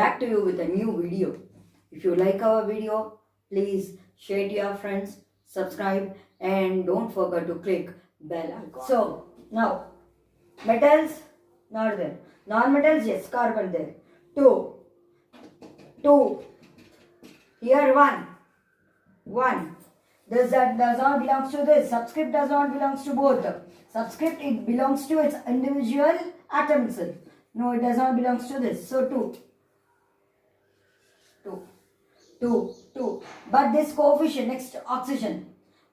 back to you with a new video. If you like our video, please share to your friends, subscribe, and don't forget to click bell icon. So now metals not there, non-metals yes, carbon there. Two here one. That does not belongs to this. Subscript does not belongs to both. Subscript it belongs to its individual atom itself. No, it does not belongs to this. So two. But this coefficient next oxygen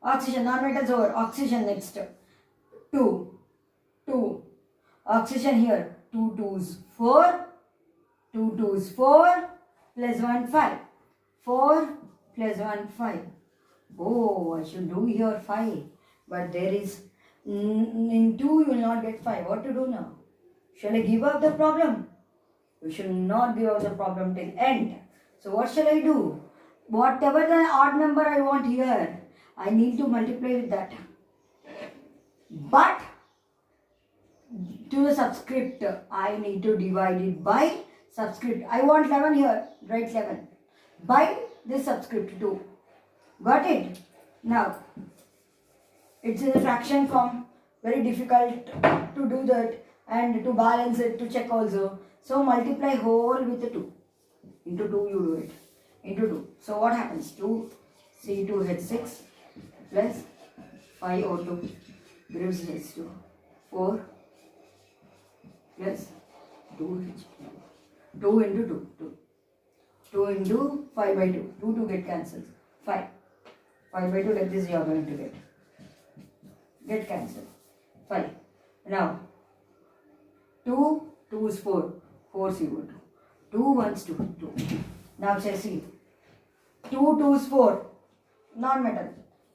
non-metals over oxygen next. Two. Oxygen here. 2 2s 4. 2 2s 4 plus 1 5. 4 plus 1 5. Oh, I should do here 5. But there is in 2 you will not get 5. What to do now? Shall I give up the problem? You should not give up the problem till end. So what shall I do? Whatever the odd number I want here, I need to multiply with that. But to the subscript, I need to divide it by subscript. I want 11 here, write 11. By this subscript 2. Got it? Now, it's in a fraction form. Very difficult to do that and to balance it, to check also. So multiply whole with the 2. Into 2 you do it. Into 2. So what happens? 2C2H6 plus 5O2 gives H2. 4 plus 2H2. 2 into 2. 2 into 5 by 2. 2 get cancelled. 5 by 2 like this you are going to get cancelled. 5. Now 2 is 4. 4 CO2. 2 1s 2. Now see. 2 is 4. Non-metal.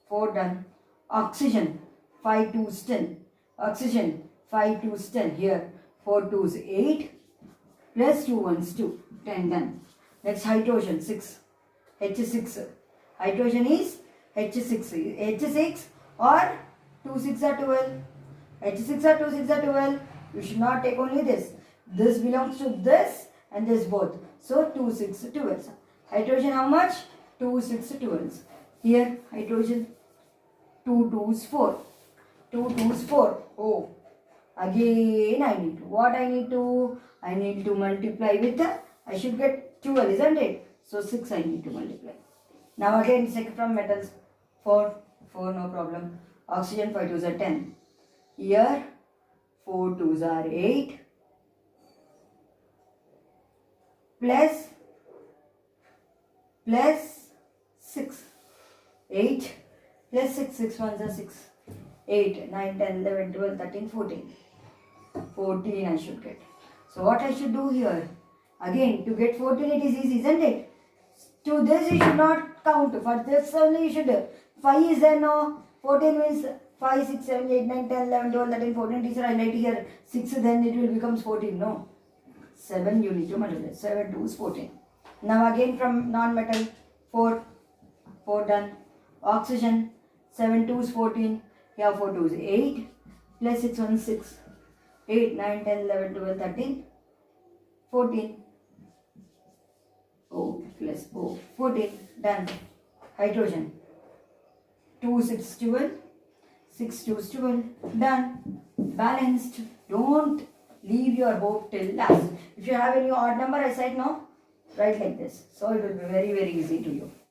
4 done. Oxygen. 5 2s 10. Oxygen. 5 2s 10. Here 4 2s 8. Plus 2 1s 2. 10 done. Next hydrogen 6. H6. Hydrogen is H6. H6 or 2 6 are 12. H6 or 2 6 are 12. You should not take only this. This belongs to this and this both. So 2 6 12. Hydrogen how much? 2 6 12. Here hydrogen 2 2s 4. 2 2s 4. Oh. Again I need to. What I need to? I need to multiply with the. I should get 12, isn't it? So 6 I need to multiply. Now again check from metals. 4 no problem. Oxygen 5 2s are 10. Here 4 2s are 8. Plus 6. 8 plus 6. 6 ones are 6. 8, 9, 10, 11, 12, 13, 14. 14 I should get. So what I should do here? Again, to get 14 it is easy, isn't it? To this you should not count. For this only you should. 5 is there no. 14 means 5, 6, 7, 8, 9, 10, 11, 12, 13, 14. Teacher, I write here 6, then it will become 14. No. 7 you need to multiply. 7 2 is 14. Now again from non-metal 4 done. Oxygen 7 2 is 14. Here 4 2 is 8. Plus 6 1 6. 8, 9, 10, 11, 12, 13, 14. Oh, plus 14. Done. Hydrogen 2 6 12. 6 2 is 12. Done. Balanced. Don't leave your hope till last. If you have any odd number, I said no, write like this. So it will be very, very easy to you.